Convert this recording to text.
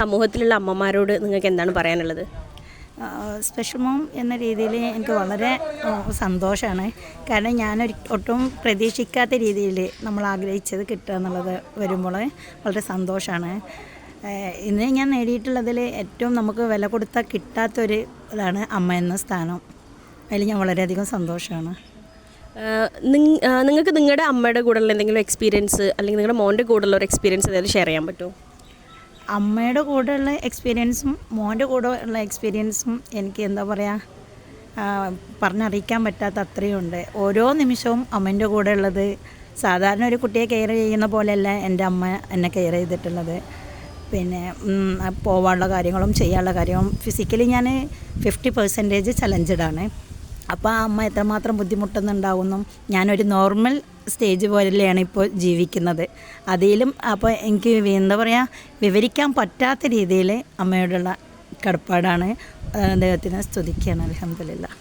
സമൂഹത്തിലുള്ള അമ്മമാരോട് നിങ്ങൾക്ക് എന്താണ് പറയാനുള്ളത്? സ്പെഷ്യൽ മോം എന്ന രീതിയിൽ എനിക്ക് വളരെ സന്തോഷമാണ്. കാരണം ഒട്ടും പ്രതീക്ഷിക്കാത്ത രീതിയിൽ നമ്മൾ ആഗ്രഹിച്ചത് കിട്ടുക എന്നുള്ളത് വരുമ്പോൾ വളരെ സന്തോഷമാണ്. ഇന്ന് ഞാൻ നേടിയിട്ടുള്ളതിൽ ഏറ്റവും നമുക്ക് വില കൊടുത്താൽ കിട്ടാത്തൊരു ഇതാണ് അമ്മ എന്ന സ്ഥാനം. അതിൽ ഞാൻ വളരെയധികം സന്തോഷമാണ്. നിങ്ങൾക്ക് നിങ്ങളുടെ അമ്മയുടെ കൂടെയുള്ള എന്തെങ്കിലും എക്സ്പീരിയൻസ് അല്ലെങ്കിൽ നിങ്ങളുടെ മോൻ്റെ കൂടെയുള്ള ഒരു എക്സ്പീരിയൻസ് ഏതായാലും ഷെയർ ചെയ്യാൻ പറ്റുമോ? അമ്മയുടെ കൂടെയുള്ള എക്സ്പീരിയൻസും മോൻ്റെ കൂടെ ഉള്ള എക്സ്പീരിയൻസും എനിക്ക് എന്താ പറയുക, പറഞ്ഞറിയിക്കാൻ പറ്റാത്ത അത്രയുണ്ട്. ഓരോ നിമിഷവും അമ്മേൻ്റെ കൂടെ ഉള്ളത് സാധാരണ ഒരു കുട്ടിയെ കെയർ ചെയ്യുന്ന പോലെയല്ല എൻ്റെ അമ്മ എന്നെ കെയർ ചെയ്തിട്ടുള്ളത്. പിന്നെ പോവാനുള്ള കാര്യങ്ങളും ചെയ്യാനുള്ള കാര്യവും ഫിസിക്കലി ഞാൻ 50% ചലഞ്ചഡാണ്. അപ്പോൾ ആ അമ്മ എത്രമാത്രം ബുദ്ധിമുട്ടുന്നുണ്ടാവുന്നു. ഞാനൊരു നോർമൽ സ്റ്റേജ് പോലെയാണ് ഇപ്പോൾ ജീവിക്കുന്നത്. അതിലും അപ്പോൾ എനിക്ക് എന്താ പറയുക, വിവരിക്കാൻ പറ്റാത്ത രീതിയിൽ അമ്മയോടുള്ള കടപ്പാടാണ്. ദൈവത്തിനെ സ്തുതിക്കുകയാണ്. അൽഹംദുലില്ലാ.